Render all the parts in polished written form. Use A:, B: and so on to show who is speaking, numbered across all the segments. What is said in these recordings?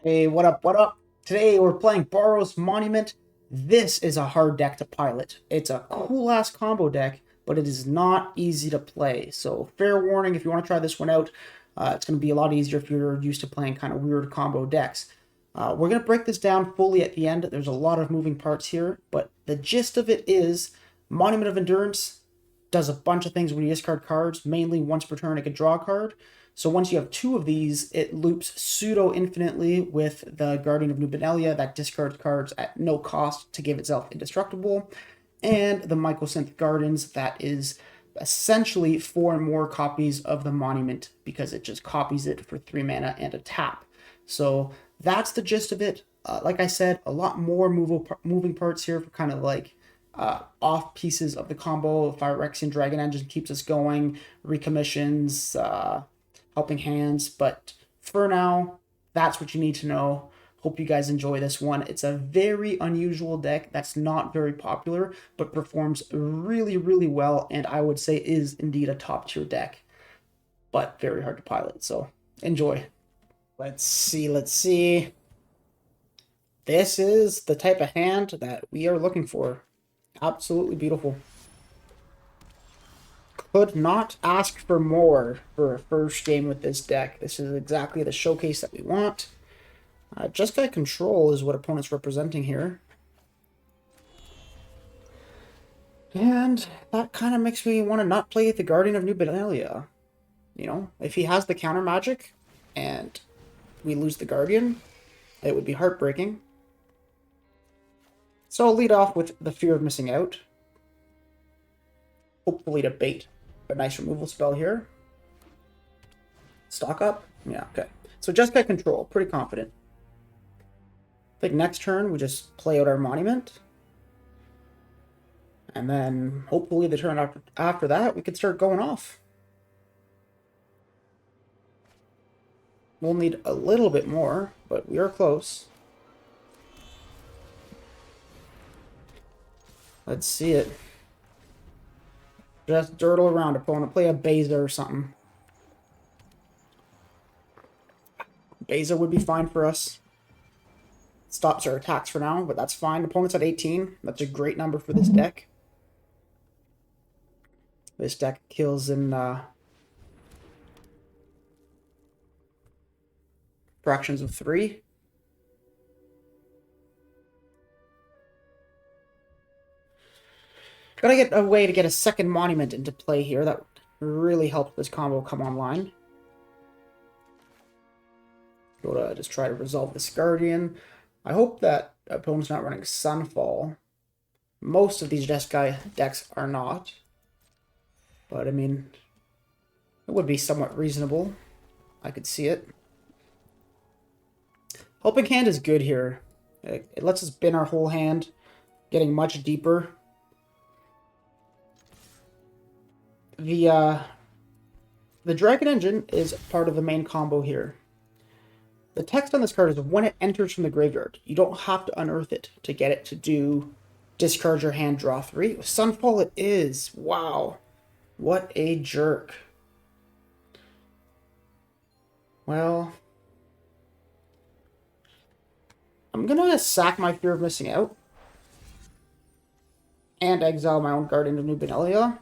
A: Hey, what up? What up? Today we're playing Boros Monument. This is a hard deck to pilot. It's a cool ass combo deck, but it is not easy to play. So, fair warning if you want to try this one out, it's going to be a lot easier if you're used to playing kind of weird combo decks. We're going to break this down fully at the end. There's a lot of moving parts here, but the gist of it is Monument of Endurance does a bunch of things when you discard cards. Mainly once per turn, it can draw a card. So once you have two of these, it loops pseudo infinitely with the Guardian of New Benelia that discards cards at no cost to give itself indestructible, and the Mycosynth Gardens that is essentially four more copies of the Monument because it just copies it for 3 mana and a tap. So that's the gist of it. Like I said, a lot more moving parts here for kind of like off pieces of the combo. Phyrexian Dragon Engine keeps us going, recommissions, helping hands. But for now, that's what you need to know. Hope you guys enjoy this one. It's a very unusual deck that's not very popular, but performs really, really well, and I would say is indeed a top tier deck, but very hard to pilot. So enjoy. Let's see, let's see. This is the type of hand that we are looking for. Absolutely beautiful. Could not ask for more for a first game with this deck. This is exactly the showcase that we want. Just by control is what opponent's representing here. And that kind of makes me want to not play the Guardian of New Benelia. You know, if he has the counter magic and we lose the Guardian, it would be heartbreaking. So I'll lead off with the Fear of Missing Out. Hopefully to bait a nice removal spell here. Stock up? Yeah, okay. So just by control, pretty confident. I think next turn we just play out our Monument. And then hopefully the turn after that we can start going off. We'll need a little bit more, but we are close. Let's see it. Just dirtle around, opponent. Play a Beza or something. Beza would be fine for us. Stops our attacks for now, but that's fine. Opponent's at 18. That's a great number for this deck. This deck kills in fractions of 3. Gotta get a way to get a second Monument into play here. That really helped this combo come online. Go to just try to resolve this Guardian. I hope that opponent's not running Sunfall. Most of these decks are not. But, I mean, it would be somewhat reasonable. I could see it. Helping Hand is good here. It lets us bin our whole hand, getting much deeper. The Dragon Engine is part of the main combo here. The text on this card is when it enters from the graveyard. You don't have to unearth it to get it to do discard your hand, draw 3. With Sunfall it is. Wow. What a jerk. Well, I'm gonna sack my Fear of Missing Out and exile my own Guardian of New Benelia.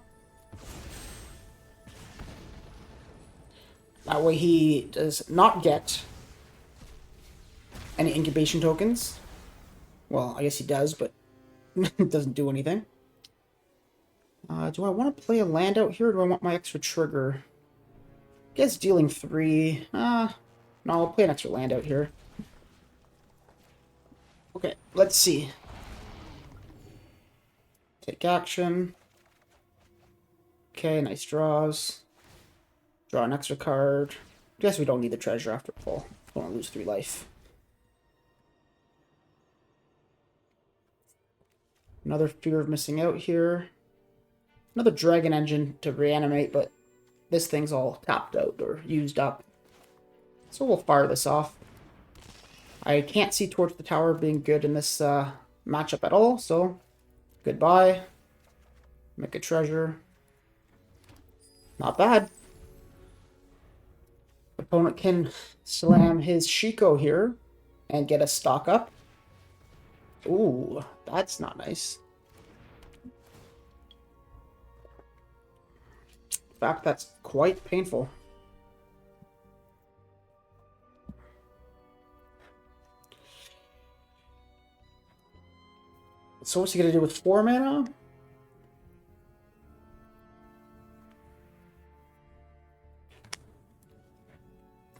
A: That way he does not get any incubation tokens. Well, I guess he does, but it doesn't do anything. Do I want to play a land out here, or do I want my extra trigger? I guess dealing 3. No, I'll play an extra land out here. Okay, let's see. Take action. Okay, nice draws. Draw an extra card. Guess we don't need the treasure after all. Don't want to lose 3 life. Another Fear of Missing Out here. Another Dragon Engine to reanimate, but this thing's all tapped out or used up. So we'll fire this off. I can't see Torch the Tower being good in this matchup at all, so goodbye. Make a treasure. Not bad. Opponent can slam his Shiko here. and get a stock up. Ooh, that's not nice. In fact, that's quite painful. So what's he gonna do with 4 mana?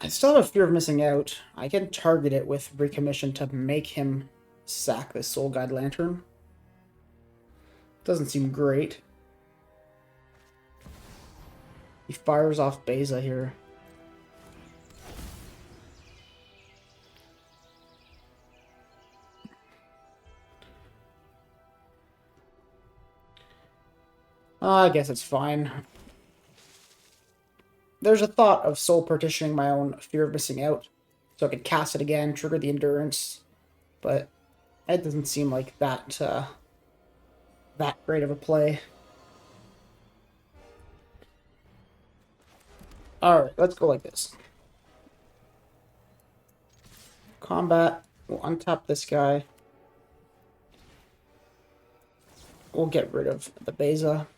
A: I still have a fear of missing out. I can target it with Recommission to make him sack the Soul Guide Lantern. Doesn't seem great. He fires off Beza here. I guess it's fine. There's a thought of soul partitioning my own fear of missing out, so I could cast it again, trigger the endurance, but it doesn't seem like that that great of a play. Alright, let's go like this. Combat, we'll untap this guy. We'll get rid of the Beza.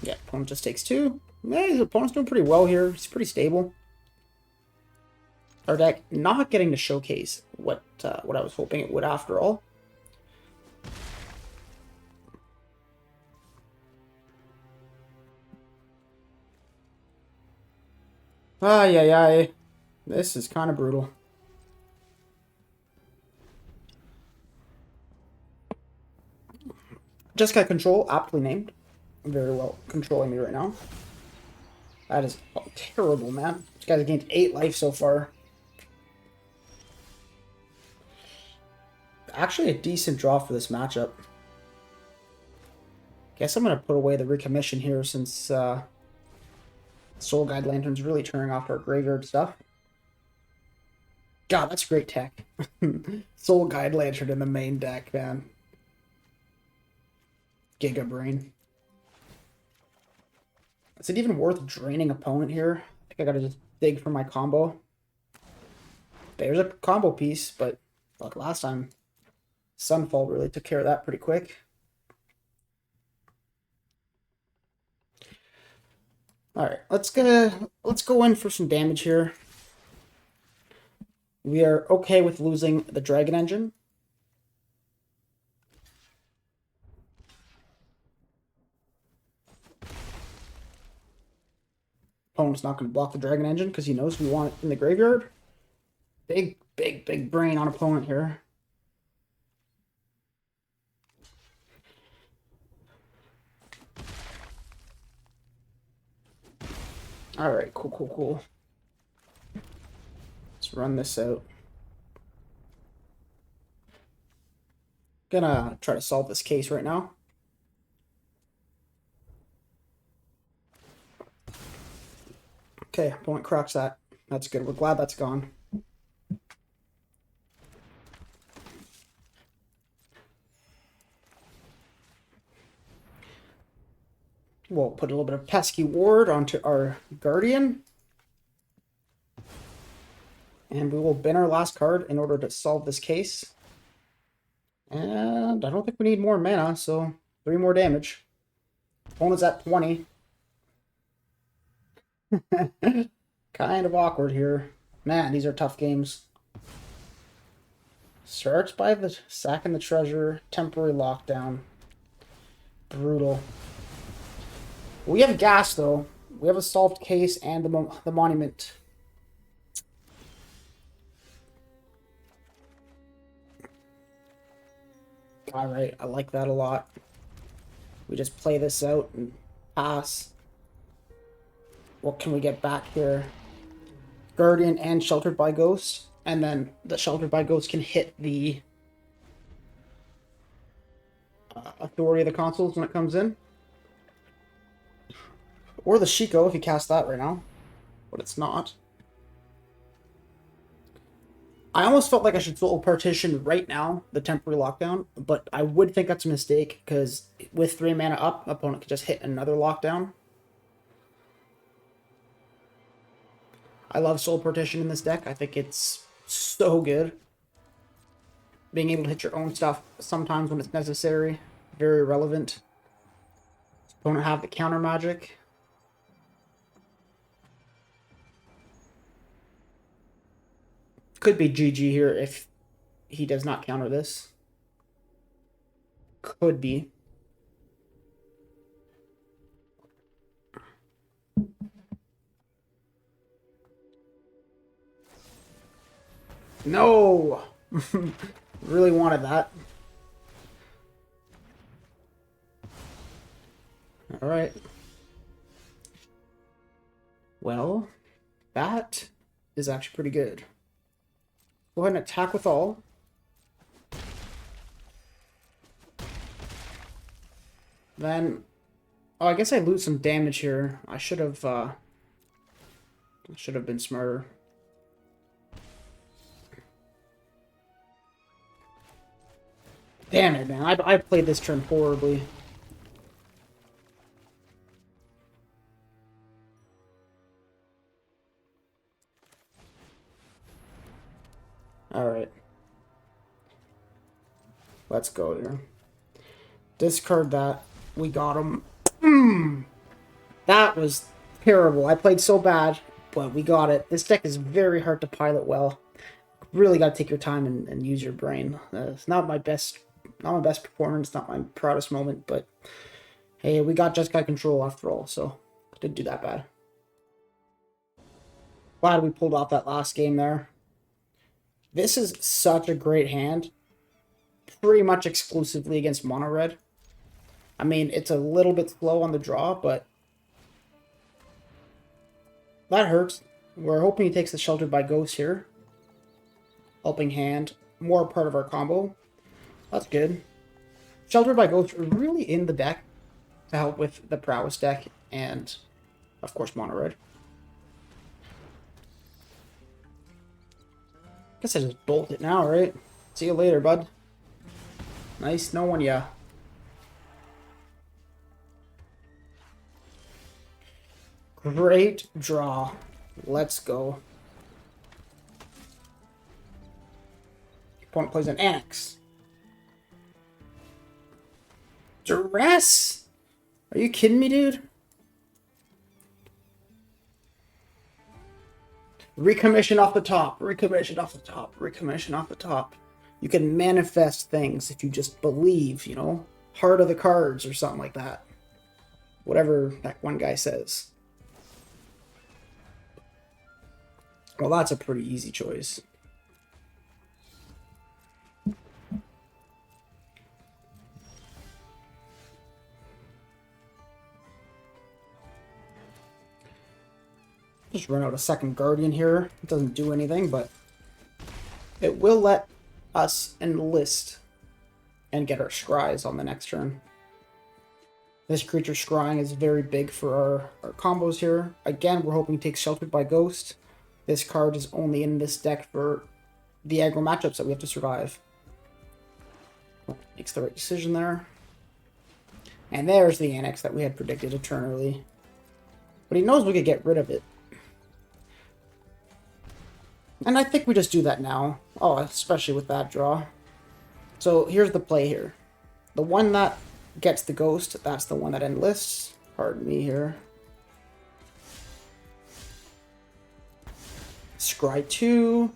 A: Yeah, opponent just takes 2. Yeah, his opponent's doing pretty well here. He's pretty stable. Our deck not getting to showcase what I was hoping it would after all. Ay. This is kind of brutal. Just got control, aptly named. Very well controlling me right now. That is terrible, man. This guy's gained 8 life so far. Actually a decent draw for this matchup. Guess I'm going to put away the Recommission here since Soul Guide Lantern's really turning off our graveyard stuff. God, that's great tech. Soul Guide Lantern in the main deck, man. Giga Brain. Is it even worth draining opponent here? I think I gotta just dig for my combo. There's a combo piece, but like last time, Sunfall really took care of that pretty quick. Alright, let's go in for some damage here. We are okay with losing the Dragon Engine. Opponent's not going to block the Dragon Engine because he knows we want it in the graveyard. Big brain on opponent here. Alright, cool. Let's run this out. Gonna try to solve this case right now. Okay, opponent cracks that. That's good. We're glad that's gone. We'll put a little bit of pesky ward onto our Guardian. And we will bin our last card in order to solve this case. And I don't think we need more mana, so 3 more damage. Opponent's at 20. Kind of awkward here. Man, these are tough games. Starts by the sacking the treasure, temporary lockdown. Brutal. We have gas, though. We have a solved case and the monument. Alright, I like that a lot. We just play this out and pass. What can we get back here? Guardian and Sheltered by Ghost. And then the Sheltered by Ghost can hit the Authority of the Consuls when it comes in. Or the Shiko if you cast that right now. But it's not. I almost felt like I should solo partition right now, the temporary lockdown, but I would think that's a mistake because with 3 mana up, opponent could just hit another lockdown. I love solo partition in this deck. I think it's so good. Being able to hit your own stuff sometimes when it's necessary, very relevant. Opponent have the counter magic. Could be GG here if he does not counter this. Could be. No! Really wanted that. Alright. Well, that is actually pretty good. Go ahead and attack with all. Then, oh, I guess I lose some damage here. I should have been smarter. Damn it, man! I played this turn horribly. All right, let's go here. Discard that. We got him. That was terrible. I played so bad, but we got it. This deck is very hard to pilot well. Really got to take your time and use your brain. It's not my best performance, not my proudest moment, but hey, we just got control after all, so didn't do that bad. Glad we pulled off that last game there. This is such a great hand. Pretty much exclusively against mono red. I mean, it's a little bit slow on the draw, but that hurts. We're hoping he takes the Sheltered by Ghost here. Helping hand. More part of our combo. That's good. Sheltered by Ghost are really in the deck to help with the Prowess deck and, of course, mono red. Guess I just bolt it now, right? See you later, bud. Nice knowing ya. Great draw. Let's go. Opponent plays an Annex. Duress? Are you kidding me, dude? Recommission off the top. Recommission off the top. Recommission off the top. You can manifest things if you just believe, you know? Heart of the cards or something like that. Whatever that one guy says. Well, that's a pretty easy choice. Just run out a second Guardian here. It doesn't do anything, but it will let us enlist and get our scries on the next turn. This creature scrying is very big for our combos here. Again, we're hoping to take Sheltered by Ghost. This card is only in this deck for the aggro matchups that we have to survive. Makes the right decision there. And there's the Annex that we had predicted a turn early. But he knows we could get rid of it. And I think we just do that now. Oh, especially with that draw. So here's the play here. The one that gets the Ghost, that's the one that enlists. Pardon me here. Scry 2.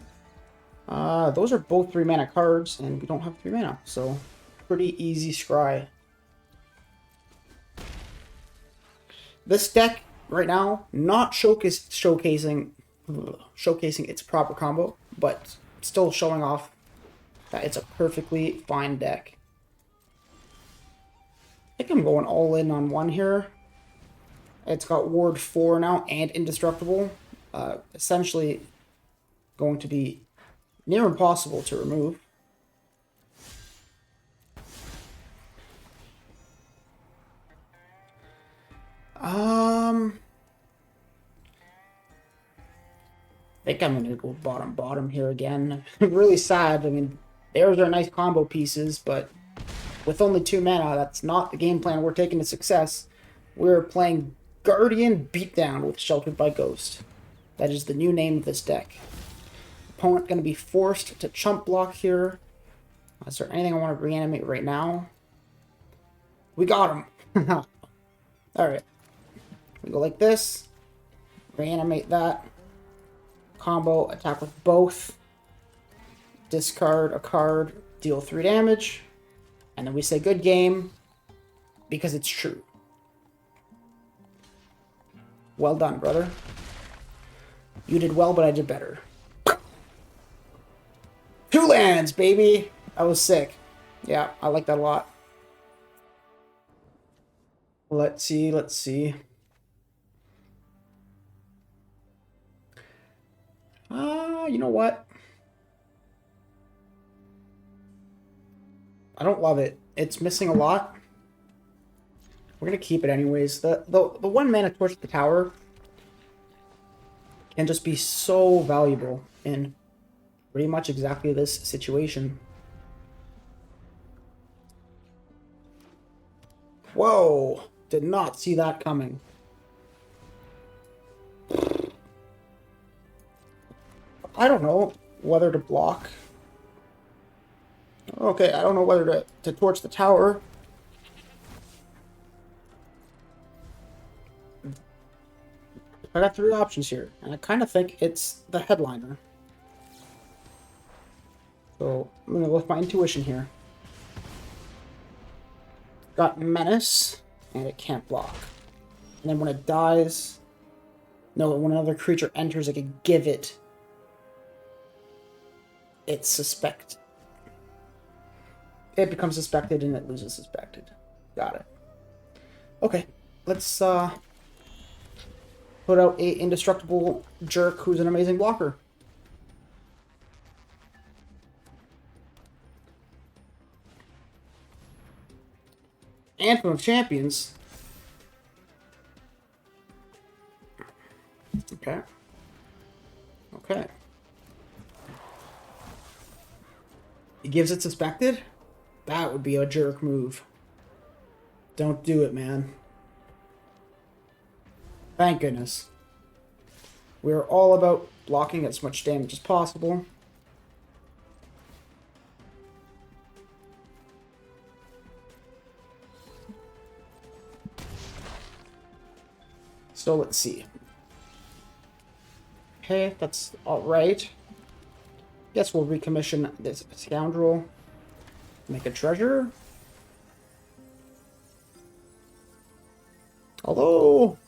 A: Those are both 3 mana cards, and we don't have 3 mana, so pretty easy scry. This deck right now, not showcasing its proper combo, but still showing off that it's a perfectly fine deck. I think I'm going all in on one here. It's got Ward 4 now and Indestructible. Essentially going to be near impossible to remove. think I'm gonna go bottom here again. Really sad. I mean, there's our nice combo pieces, but with only 2 mana, that's not the game plan we're taking to success. We're playing Guardian Beatdown with Sheltered by Ghost. That is the new name of this deck. Opponent going to be forced to chump block here. Is there anything I want to reanimate right now? We got him. Alright. We go like this. Reanimate that. Combo, attack with both. Discard a card, deal 3 damage. And then we say good game, because it's true. Well done, brother. You did well, but I did better. 2 lands, baby! That was sick. Yeah, I like that a lot. Let's see. You know what? I don't love it. It's missing a lot. We're gonna keep it anyways. The 1 mana Torch at the tower can just be so valuable in pretty much exactly this situation. Whoa! Did not see that coming. I don't know whether to block. Okay, I don't know whether to torch the tower. I got 3 options here, and I kind of think it's the headliner. So I'm going to go with my intuition here. Got Menace, and it can't block. And then when it dies... No, when another creature enters, I can give it... It's suspect. It becomes suspected, and it loses suspected. Got it. Okay, let's put out a indestructible jerk who's an amazing blocker. Anthem of Champions. Okay. Okay. He gives it suspected? That would be a jerk move. Don't do it, man. Thank goodness. We're all about blocking as much damage as possible. So let's see. Okay, that's alright. Guess we'll recommission this scoundrel. Make a treasure. Although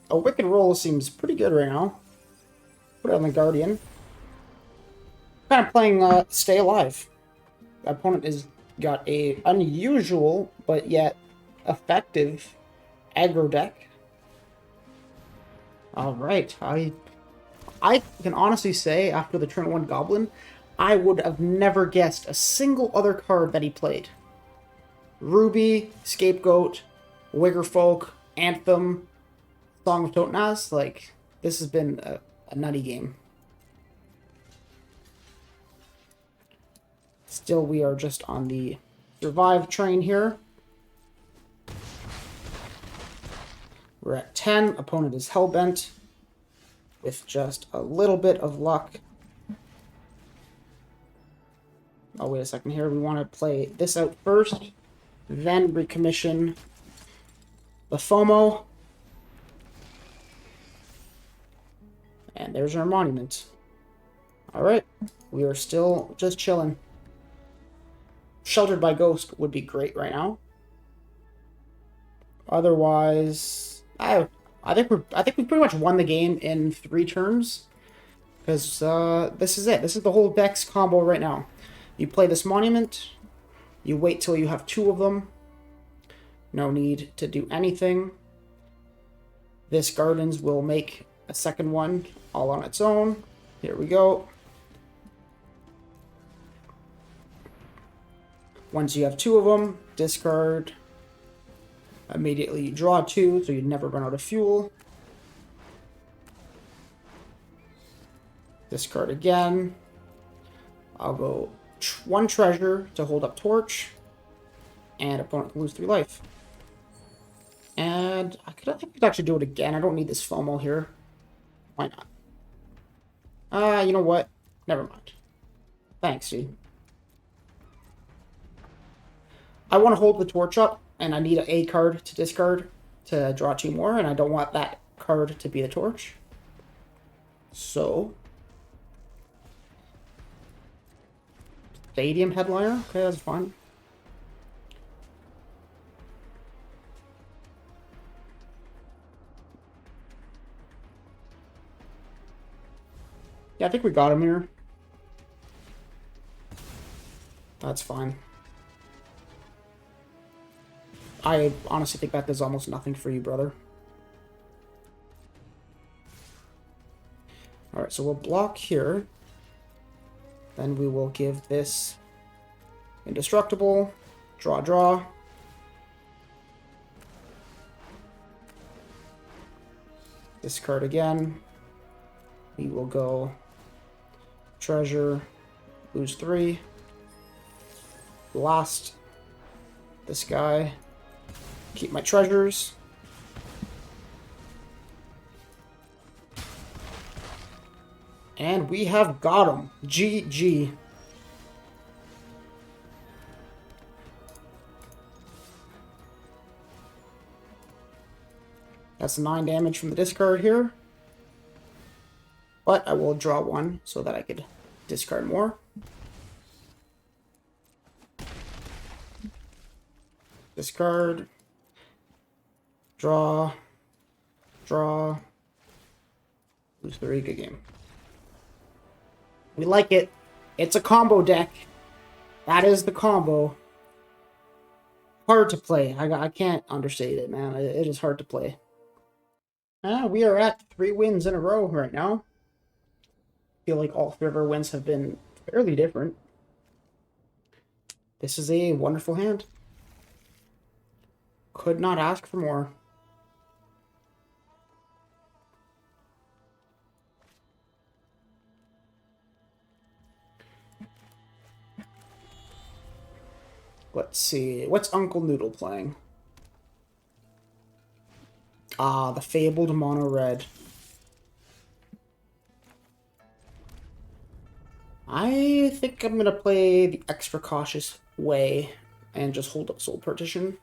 A: a wicked roll seems pretty good right now. Put it on the Guardian. Kind of playing Stay Alive. My opponent has got a unusual but yet effective aggro deck. Alright, I can honestly say after the turn 1 Goblin, I would have never guessed a single other card that he played. Ruby, Scapegoat, Wiggerfolk, Anthem, Song of Totnaz. Like, this has been a nutty game. Still, we are just on the survive train here. We're at 10. Opponent is hellbent. With just a little bit of luck. Oh, wait a second here. We want to play this out first. Then recommission the FOMO. And there's our monument. Alright. We are still just chilling. Sheltered by Ghost would be great right now. Otherwise, I think we pretty much won the game in 3 turns. Because this is it. This is the whole deck's combo right now. You play this monument. You wait till you have 2 of them. No need to do anything. This Gardens will make a second one all on its own. Here we go. Once you have 2 of them, discard. Immediately you draw 2, so you never run out of fuel. Discard again. I'll go one treasure to hold up torch. And opponent can lose 3 life. And I could actually do it again. I don't need this FOMO here. Why not? You know what? Never mind. Thanks, dude. I want to hold the torch up, and I need an A card to discard to draw 2 more, and I don't want that card to be the torch. So... Stadium Headliner? Okay, that's fine. Yeah, I think we got him here. That's fine. I honestly think that does almost nothing for you, brother. Alright, so we'll block here. Then we will give this indestructible. Draw, draw. Discard again. We will go treasure, lose 3. Blast this guy. Keep my treasures. And we have got him. GG. That's 9 damage from the discard here. But I will draw 1 so that I could discard more. Discard. Draw. Draw. Lose 3. Good game. We like it. It's a combo deck. That is the combo. Hard to play. I can't understate it, man. It is hard to play. We are at 3 wins in a row right now. Feel like all 3 of our wins have been fairly different. This is a wonderful hand. Could not ask for more. Let's see. What's Uncle Noodle playing? Ah, the fabled mono red. I think I'm going to play the extra cautious way and just hold up Soul Partition.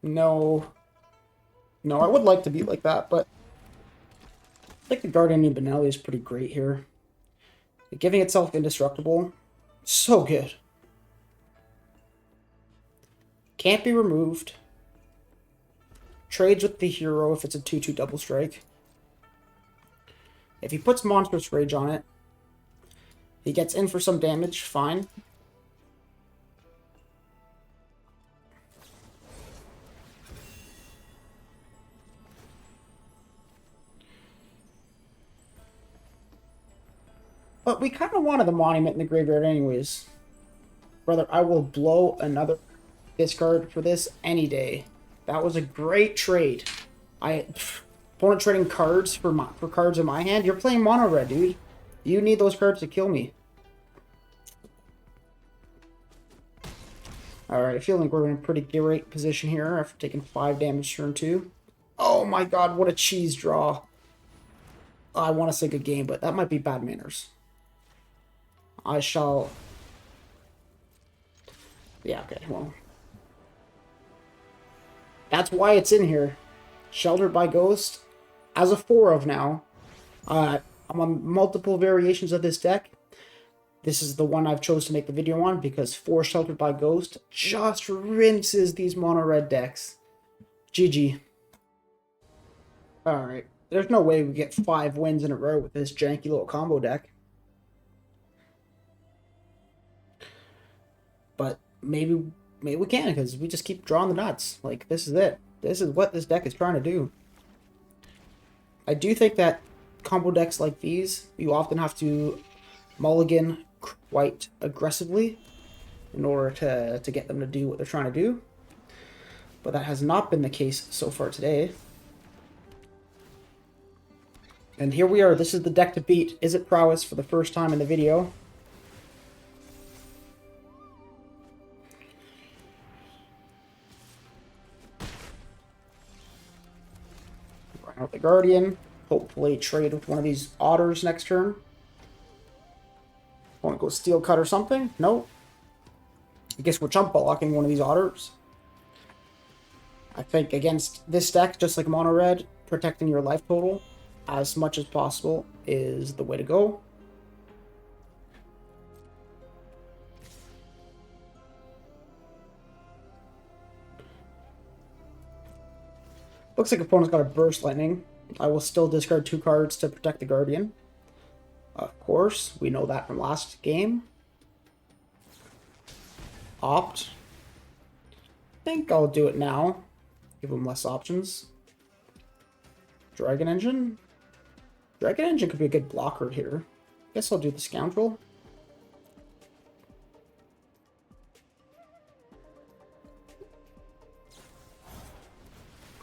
A: No. No, I would like to be like that, but I think the Guardian Benelli is pretty great here. Giving itself indestructible. So good. Can't be removed. Trades with the hero if it's a 2/2 double strike. If he puts Monstrous Rage on it, he gets in for some damage, fine. But we kind of wanted the Monument in the graveyard anyways. Brother, I will blow another discard for this any day. That was a great trade. Opponent trading cards for cards in my hand. You're playing mono red, dude. You need those cards to kill me. Alright, I feel like we're in a pretty great position here after taking 5 damage turn 2. Oh my god, what a cheese draw. I want to say good game, but that might be bad manners. I shall... Yeah, okay, well... That's why it's in here. Sheltered by Ghost. As a 4 of now. I'm on multiple variations of this deck. This is the one I've chose to make the video on because 4 Sheltered by Ghost just rinses these mono red decks. GG. Alright. There's no way we get 5 wins in a row with this janky little combo deck. But maybe we can, because we just keep drawing the nuts. Like, this is it. This is what this deck is trying to do. I do think that combo decks like these, you often have to mulligan quite aggressively in order to get them to do what they're trying to do. But that has not been the case so far today. And here we are. This is the deck to beat. Is it Prowess for the first time in the video? Bring out the Guardian. Hopefully trade with one of these Otters next turn. Want to go Steel Cut or something? No. I guess we're jump blocking one of these Otters. I think against this deck, just like Mono Red, protecting your life total as much as possible is the way to go. Looks like opponent's got a Burst Lightning. I will still discard 2 cards to protect the Guardian. Of course, we know that from last game. Opt. I think I'll do it now. Give them less options. Dragon Engine. Dragon Engine could be a good blocker here. Guess I'll do the Scoundrel.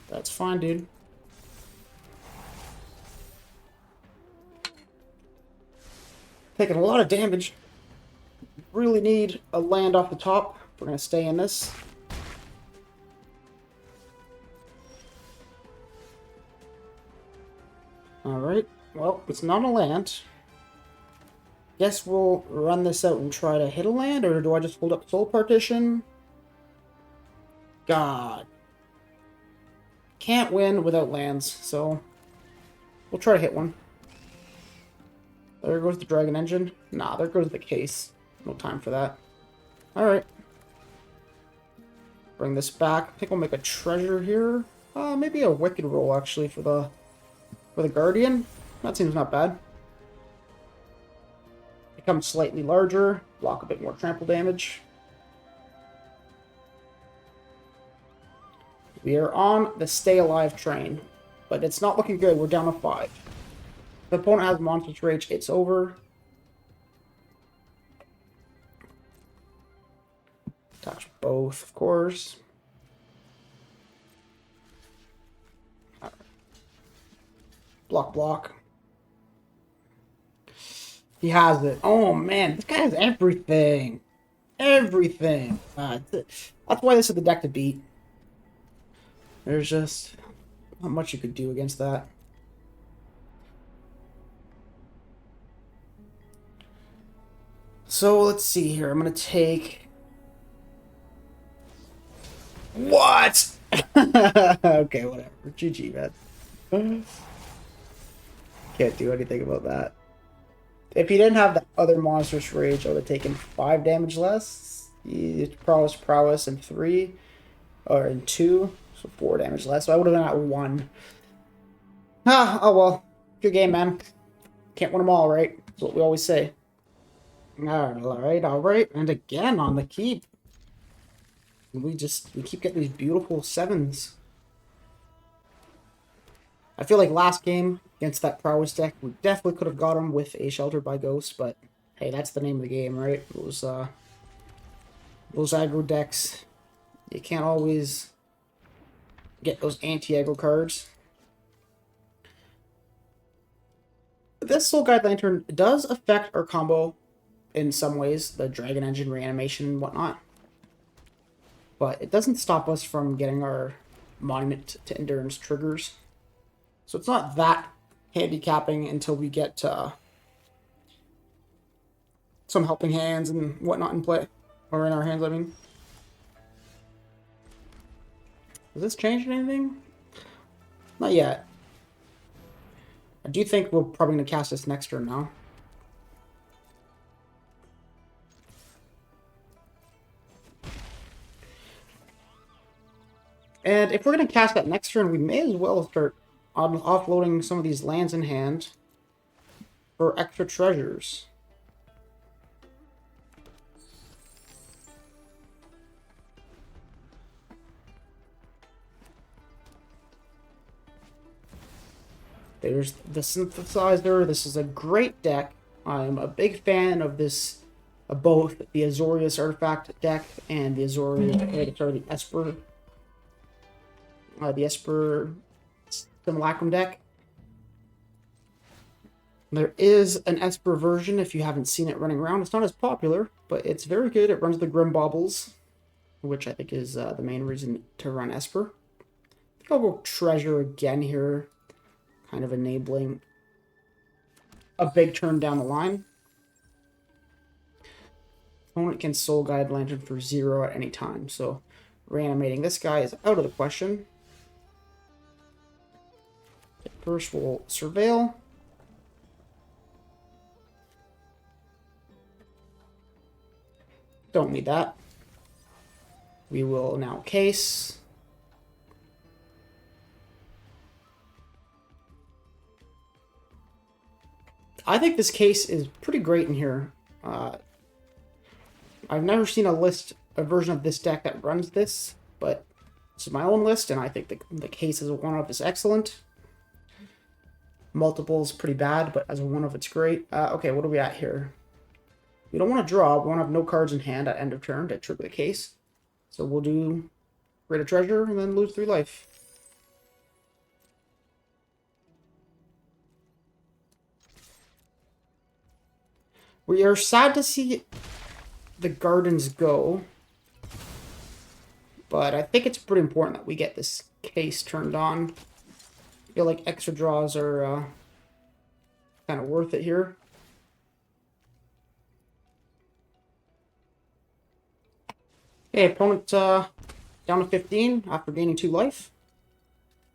A: That's fine, dude. Taking a lot of damage. Really need a land off the top. We're going to stay in this. Alright, well, it's not a land. Guess we'll run this out and try to hit a land, or do I just hold up Soul Partition? God. Can't win without lands, so we'll try to hit one. There goes the Dragon Engine. Nah, there goes the case. No time for that. Alright. Bring this back. I think we'll make a treasure here. Maybe a Wicked roll, actually, for the Guardian. That seems not bad. Become slightly larger. Block a bit more trample damage. We are on the Stay Alive train. But it's not looking good. We're down to 5. If the opponent has Monstrous Rage, it's over. Touch both, of course. Right. Block, block. He has it. Oh, man. This guy has everything. Everything. That's why this is the deck to beat. There's just not much you could do against that. So, let's see here. I'm going to take... What? Okay, whatever. GG, man. Can't do anything about that. If he didn't have the other Monstrous Rage, I would have taken 5 damage less. It's Prowess in 3. Or in 2. So 4 damage less. So I would have been at 1. Oh well. Good game, man. Can't win them all, right? That's what we always say. Alright. And again on the keep. We keep getting these beautiful 7s. I feel like last game against that Prowess deck, we definitely could have got him with a Shelter by Ghost, but hey, that's the name of the game, right? Those aggro decks, you can't always get those anti-aggro cards. This Soul Guide Lantern does affect our combo in some ways, the Dragon Engine reanimation and whatnot. But it doesn't stop us from getting our Monument to Endurance triggers. So it's not that handicapping until we get some helping hands and whatnot in play. Or in our hands, I mean. Does this change anything? Not yet. I do think we're probably going to cast this next turn now. And if we're going to cast that next turn, we may as well start offloading some of these lands in hand for extra treasures. There's the Synthesizer. This is a great deck. I'm a big fan of this, both the Azorius Artifact deck and the the Esper. The Esper Simulacrum deck. There is an Esper version if you haven't seen it running around. It's not as popular, but it's very good. It runs the Grim Baubles, which I think is the main reason to run Esper. I think I'll go Treasure again here, kind of enabling a big turn down the line. Opponent can Soul Guide Lantern for 0 at any time, so reanimating this guy is out of the question. First we'll Surveil. Don't need that. We will now Case. I think this Case is pretty great in here. I've never seen a version of this deck that runs this, but this is my own list, and I think the Case as a one-of is excellent. Multiple is pretty bad, but as a one-of it's great. Okay, what are we at here? We don't want to draw. We want to have no cards in hand at end of turn to trigger the Case. So we'll do Great a Treasure and then lose 3 life. We are sad to see the Gardens go, but I think it's pretty important that we get this Case turned on. I feel like extra draws are kind of worth it here. Okay, opponent down to 15 after gaining 2 life.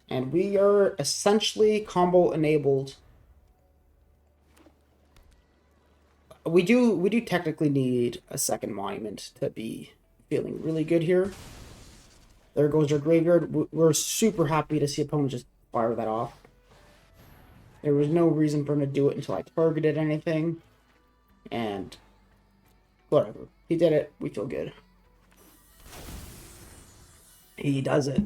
A: And we are essentially combo enabled. We do technically need a second monument to be feeling really good here. There goes our graveyard. We're super happy to see opponent just fire that off. There was no reason for him to do it until I targeted anything. And whatever. He did it. We feel good. He does it.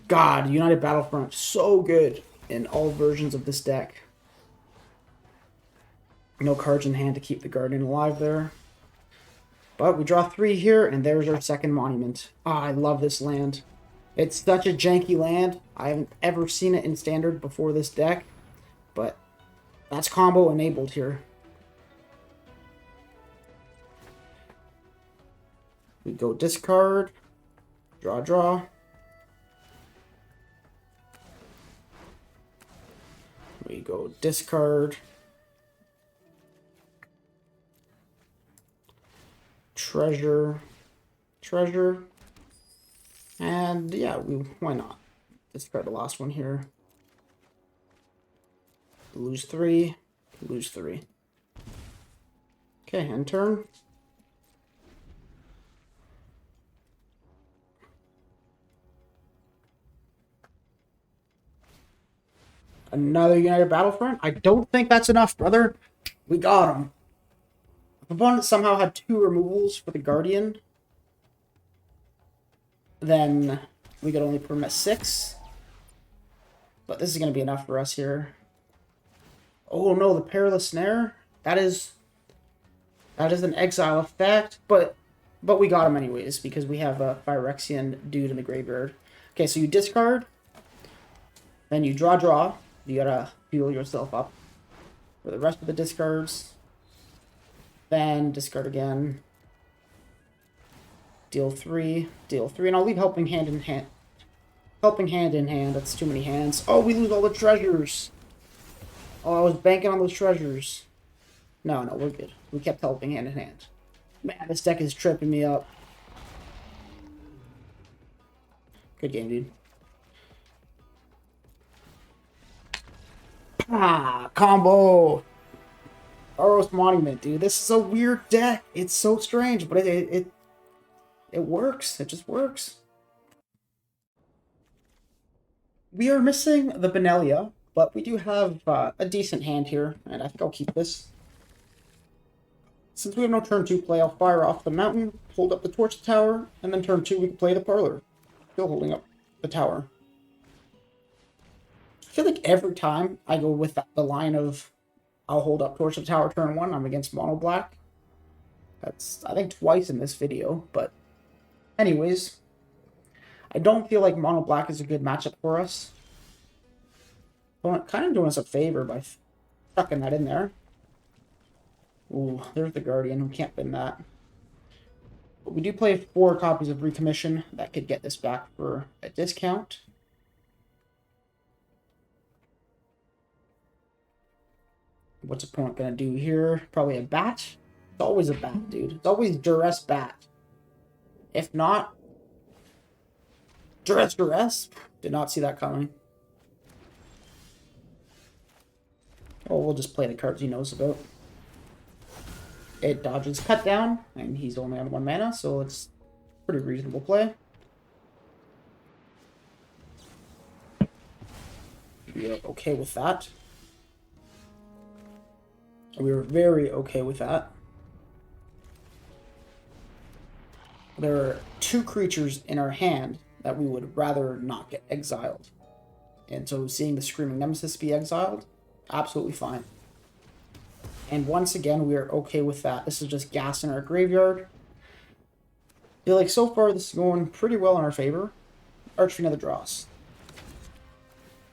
A: God, United Battlefront, so good in all versions of this deck. No cards in hand to keep the Guardian alive there. But we draw 3 here, and there's our second monument. Ah, I love this land. It's such a janky land. I haven't ever seen it in Standard before this deck. But that's combo enabled here. We go discard. Draw. We go discard. Treasure. And yeah, why not? Discard the last one here. Lose 3. Okay, end turn. Another United Battlefront? I don't think that's enough, brother. We got him. If opponent somehow had 2 removals for the Guardian, then we could only put him at 6. But this is going to be enough for us here. Oh no, the Perilous Snare? That is an exile effect, but we got him anyways, because we have a Phyrexian dude in the graveyard. Okay, so you discard, then you draw. You gotta heal yourself up for the rest of the discards. Then discard again. Deal 3, and I'll leave Helping Hand in hand. That's too many hands. Oh, we lose all the treasures. Oh, I was banking on those treasures. No, we're good. We kept Helping Hand in hand. Man, this deck is tripping me up. Good game, dude. Ah, combo. Boros Monument, dude. This is a weird deck. It's so strange, but it works. It just works. We are missing the Benelia, but we do have a decent hand here, and I think I'll keep this. Since we have no turn 2 play, I'll fire off the mountain, hold up the Torch Tower, and then turn 2 we can play the Parlor. Still holding up the tower. I feel like every time I go with the line of I'll hold up Torch of Tower turn 1, I'm against mono black. That's, I think, twice in this video, but anyways, I don't feel like mono black is a good matchup for us. Well, kind of doing us a favor by chucking that in there. Ooh, there's the Guardian. We can't bin that. But we do play 4 copies of Recommission. That could get this back for a discount. What's opponent gonna do here? Probably a bat? It's always a bat, dude. It's always duress bat. If not... Duress? Did not see that coming. Oh, we'll just play the cards he knows about. It dodges cut down, and he's only on 1 mana, so it's pretty reasonable play. We are okay with that. We were very okay with that. There are 2 creatures in our hand that we would rather not get exiled. And so seeing the Screaming Nemesis be exiled, absolutely fine. And once again, we are okay with that. This is just gas in our graveyard. I feel like so far this is going pretty well in our favor. Archery Nether Dross.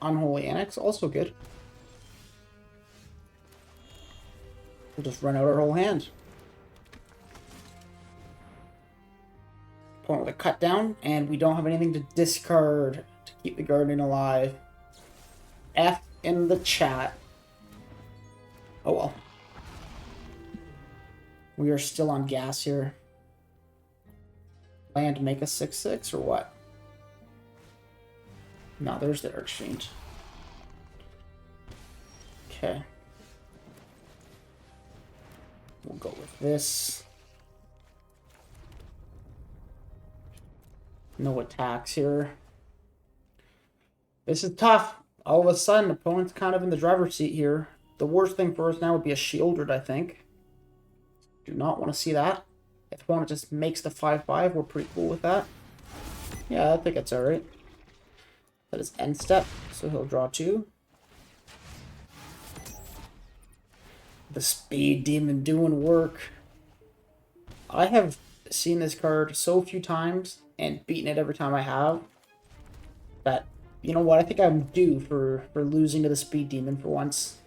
A: Unholy Annex, also good. We'll just run out our whole hand. Opponent with a cut down, and we don't have anything to discard to keep the Guardian alive. F in the chat. Oh well. We are still on gas here. Land make a 6/6 or what? No, there's the exchange. Okay. We'll go with this. No attacks here. This is tough. All of a sudden, opponent's kind of in the driver's seat here. The worst thing for us now would be a Shieldred, I think. Do not want to see that. If opponent just makes the 5/5, we're pretty cool with that. Yeah, I think it's alright. That is end step, so he'll draw 2. The Speed Demon doing work. I have seen this card so few times and beaten it every time I have that, you know what, I think I'm due for losing to the Speed Demon for once.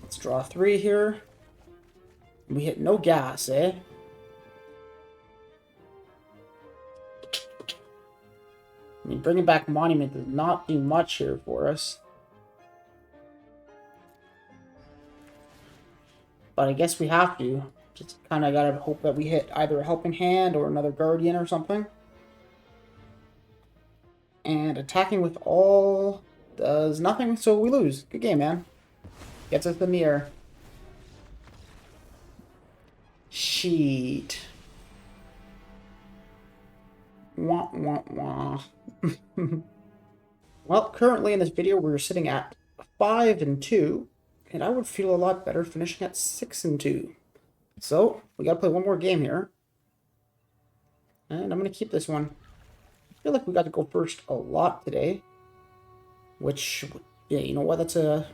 A: Let's draw 3 here. We hit no gas, eh? I mean, bringing back Monument does not do much here for us. But I guess we have to. Just kind of gotta hope that we hit either a Helping Hand or another Guardian or something. And attacking with all does nothing, so we lose. Good game, man. Gets us in the air. Sheet. Wah, wah, wah. Well, currently in this video, we're sitting at 5-2, and I would feel a lot better finishing at 6-2. So, we gotta play one more game here. And I'm gonna keep this one. I feel like we got to go first a lot today. Which, yeah, you know what, that's a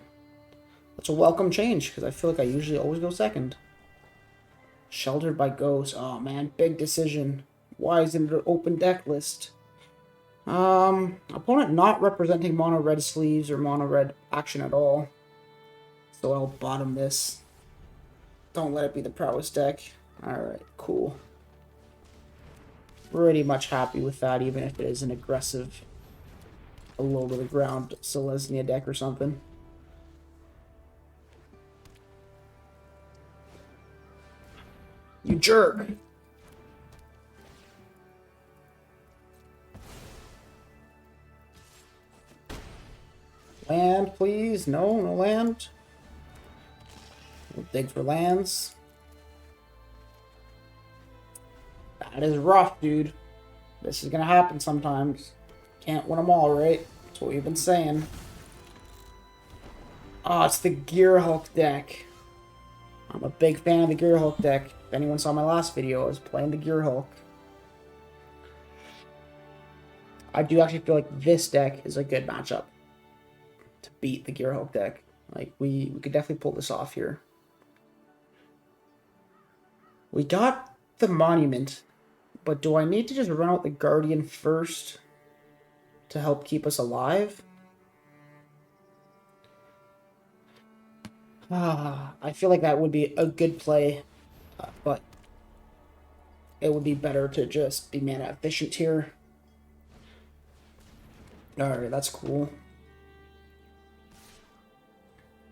A: welcome change, because I feel like I usually always go second. Sheltered by Ghosts. Oh man, big decision. Why isn't it an open deck list? Opponent not representing mono red sleeves or mono red action at all. So I'll bottom this. Don't let it be the prowess deck. Alright, cool. Pretty much happy with that, even if it is an aggressive, a low to the ground Selesnya deck or something. You jerk! Land, please. No, no land. We'll dig for lands. That is rough, dude. This is gonna happen sometimes. Can't win them all, right? That's what we've been saying. Oh, it's the Gear Hulk deck. I'm a big fan of the Gear Hulk deck. If anyone saw my last video, I was playing the Gear Hulk. I do actually feel like this deck is a good matchup to beat the Gear Hulk deck. Like, we could definitely pull this off here. We got the Monument, but do I need to just run out the Guardian first to help keep us alive? I feel like that would be a good play, but it would be better to just be mana efficient here. Alright, that's cool.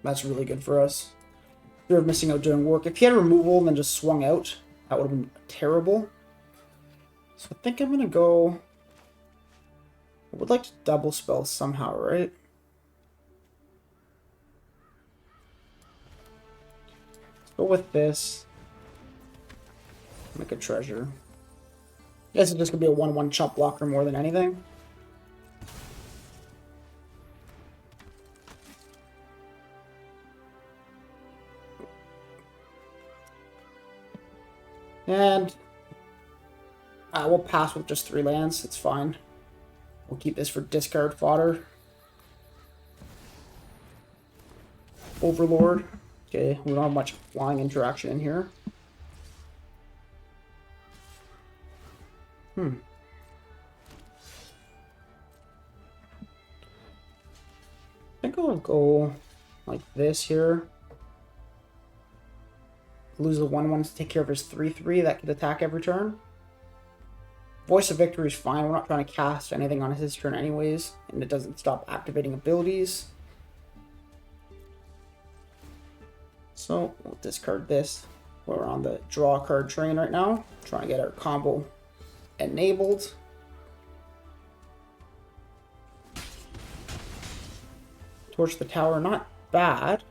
A: That's really good for us. Fear of missing out doing work. If he had removal and then just swung out, that would have been terrible. So I think I'm going to go... I would like to double spell somehow, right? Let's go with this. Make a treasure. I guess it's just going to be a 1/1 chump blocker more than anything. And we'll pass with just 3 lands. It's fine. We'll keep this for discard fodder. Overlord. Okay, we don't have much flying interaction in here. I think I'll go like this here. Lose the 1/1 to take care of his 3/3 that could attack every turn. Voice of Victory is fine. We're not trying to cast anything on his turn anyways, and it doesn't stop activating abilities. So we'll discard this. We're on the draw card train right now, trying to get our combo enabled. Torch the tower, not bad.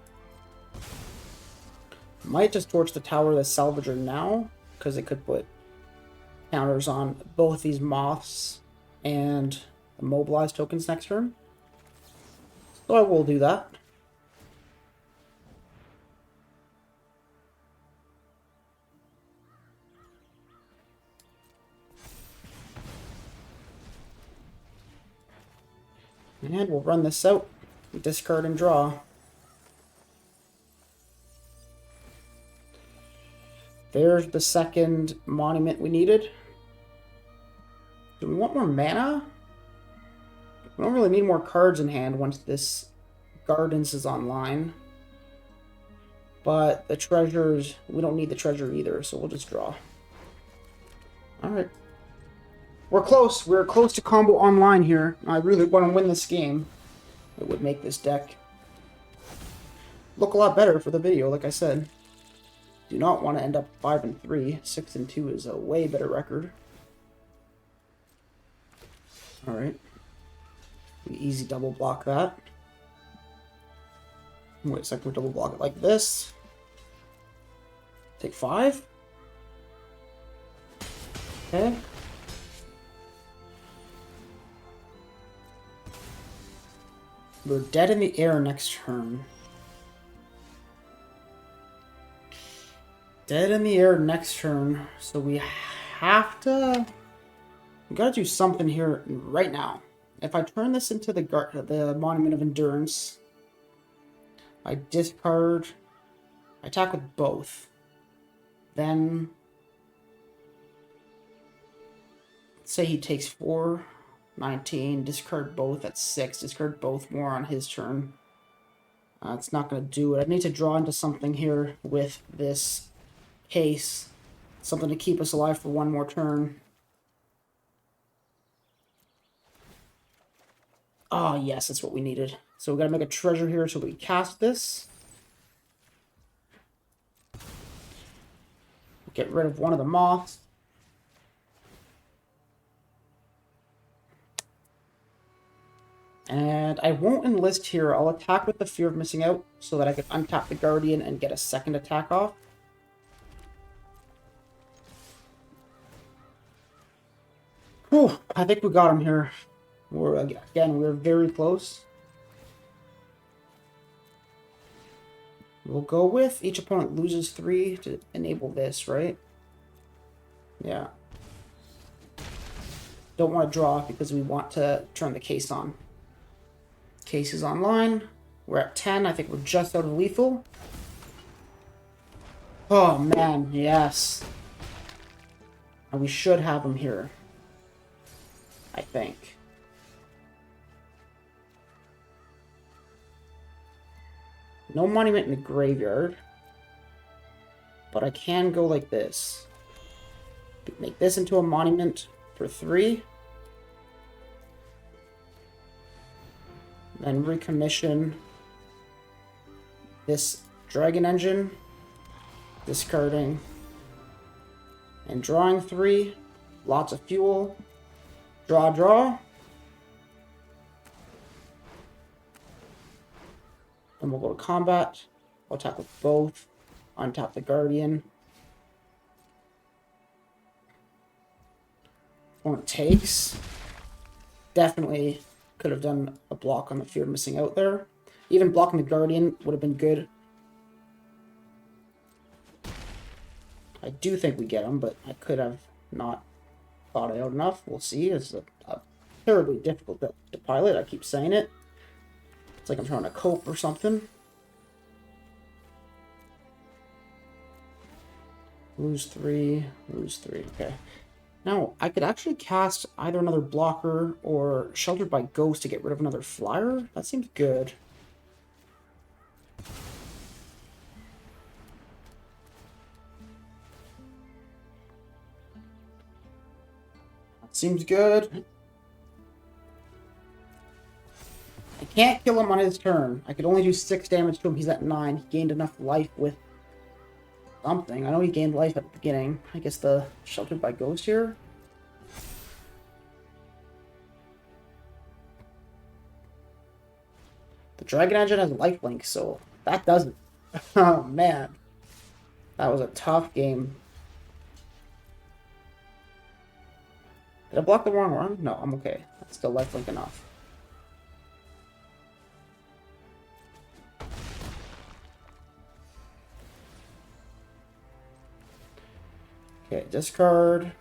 A: Might just torch the tower, the salvager now, because it could put counters on both these moths and the mobilized tokens next turn. So I will do that. And we'll run this out, discard and draw. There's the second monument we needed. Do we want more mana? We don't really need more cards in hand once this Gardens is online. But the treasures, we don't need the treasure either, so we'll just draw. Alright. We're close. We're close to combo online here. I really want to win this game. It would make this deck look a lot better for the video, like I said. Do not want to end up 5-3. 6-2 is a way better record. Alright. We easy double block that. Wait a second, we double block it like this. Take 5. Okay. We're dead in the air next turn. Dead in the air next turn, so we have to... We gotta do something here right now. If I turn this into the Monument of Endurance, I discard... I attack with both. Then... say he takes 4... 19, discard both at 6, discard both more on his turn. It's not going to do it. I need to draw into something here with this case. Something to keep us alive for one more turn. Oh, yes, that's what we needed. So we got to make a treasure here so we cast this. Get rid of one of the moths. And I won't enlist here. I'll attack with the Fear of Missing Out so that I can untap the Guardian and get a second attack off. Whew, I think we got him here. We're very close. We'll go with each opponent loses 3 to enable this, right? Yeah. Don't want to draw because we want to turn the case on. Case is online. We're at 10. I think we're just out of lethal. Oh, man. Yes. And we should have him here. I think. No monument in the graveyard. But I can go like this. Make this into a monument for 3. Then recommission this dragon engine. Discarding. And drawing 3. Lots of fuel. Draw, draw. Then we'll go to combat. I'll attack with both. Untap the Guardian. Opponent takes. Definitely could have done a block on the fear missing out there. Even blocking the Guardian would have been good. I do think we get him, but I could have not thought it out enough. We'll see. It's a terribly difficult to pilot. I keep saying it. It's like I'm trying to cope or something. Lose 3, lose 3. Okay. Now, I could actually cast either another blocker or Sheltered by Ghost to get rid of another flyer. That seems good. That seems good. I can't kill him on his turn. I could only do 6 damage to him. He's at 9. He gained enough life with something. I know he gained life at the beginning. I guess the Sheltered by Ghost here. The Dragon Engine has lifelink, so that doesn't. Oh, man. That was a tough game. Did I block the wrong one? No, I'm okay. That's still lifelink enough. Okay, discard.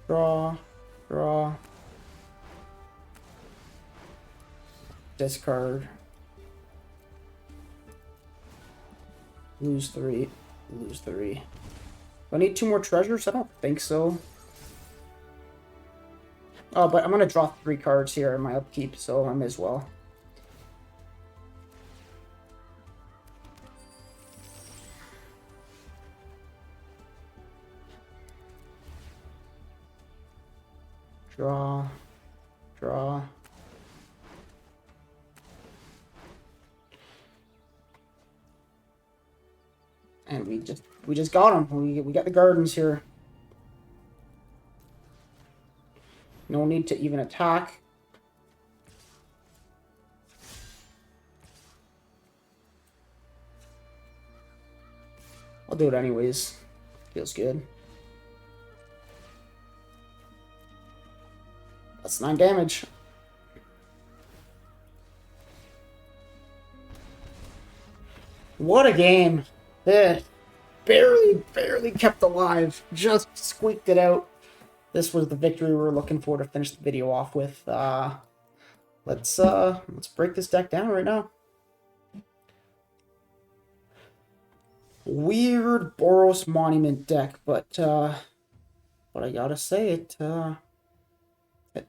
A: Draw. Draw. Discard. Lose 3. Lose 3. Do I need 2 more treasures? I don't think so. Oh, but I'm going to draw 3 cards here in my upkeep, so I may as well. Draw. Draw. And we just got him. We got the gardens here. No need to even attack. I'll do it anyways. Feels good. That's 9 damage. What a game. Barely kept alive. Just squeaked it out. This was the victory we were looking for to finish the video off with. Let's break this deck down right now. Weird Boros Monument deck, but I gotta say it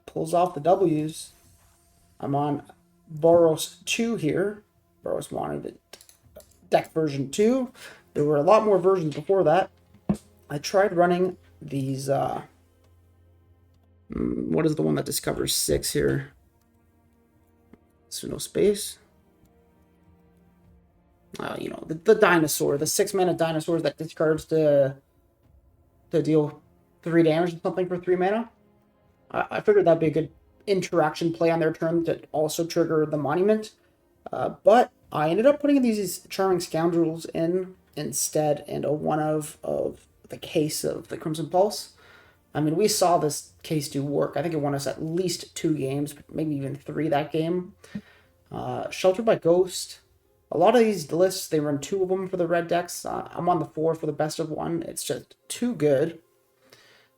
A: pulls off the W's. I'm on Boros 2 here. Boros Monument deck version 2. There were a lot more versions before that. I tried running these, what is the one that discovers 6 here? So no space. You know, the dinosaur, the 6-mana dinosaurs that discards to deal 3 damage or something for 3 mana. I figured that'd be a good interaction play on their turn to also trigger the monument. But I ended up putting these Charming Scoundrels in instead, and a one of the case of the Crimson Pulse. I mean, we saw this case do work. I think it won us at least 2 games, maybe even 3 that game. Sheltered by Ghost. A lot of these lists, they run 2 of them for the red decks. I'm on the 4 for the best of 1. It's just too good.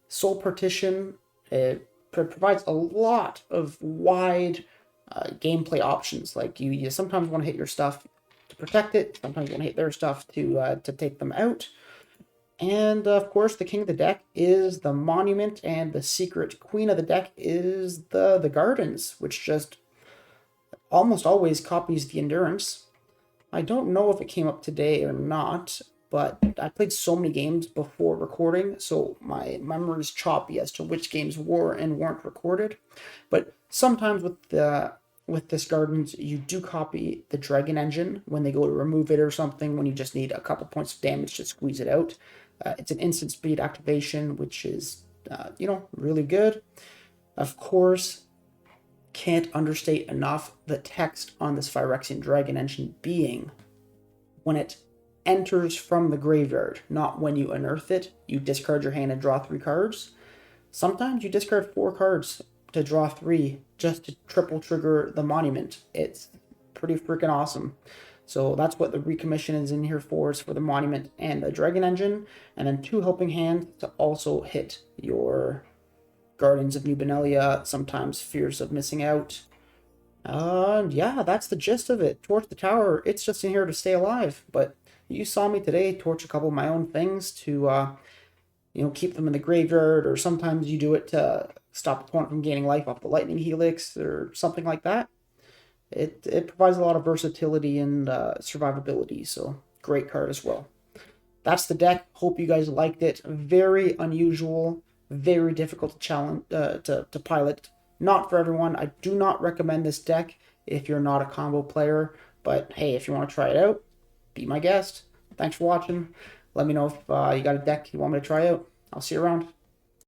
A: Soul Partition, it provides a lot of wide gameplay options. Like you sometimes want to hit your stuff to protect it. Sometimes you want to hit their stuff to take them out. And of course, the king of the deck is the monument, and the secret queen of the deck is the gardens, which just almost always copies the Endurance. I don't know if it came up today or not, but I played so many games before recording, so my memory is choppy as to which games were and weren't recorded. But sometimes with this Gardens, you do copy the Dragon Engine when they go to remove it or something, when you just need a couple points of damage to squeeze it out. It's an instant speed activation, which is, really good. Of course, can't understate enough the text on this Phyrexian Dragon Engine being when it enters from the graveyard, not when you unearth it. You discard your hand and draw 3 cards. Sometimes you discard 4 cards to draw 3 just to triple trigger the monument. It's pretty freaking awesome. So that's what the recommission is in here for, is for the monument and the Dragon Engine, and then 2 helping hands to also hit your Guardians of New Benelia, sometimes Fears of Missing Out. Yeah, that's the gist of it. Torch the tower, it's just in here to stay alive, but you saw me today torch a couple of my own things to, keep them in the graveyard, or sometimes you do it to stop opponent from gaining life off the Lightning Helix, or something like that. It provides a lot of versatility and survivability, so great card as well. That's the deck. Hope you guys liked it. Very unusual, very difficult to challenge to pilot. Not for everyone. I do not recommend this deck if you're not a combo player. But hey, if you want to try it out, be my guest. Thanks for watching. Let me know if you got a deck you want me to try out. I'll see you around.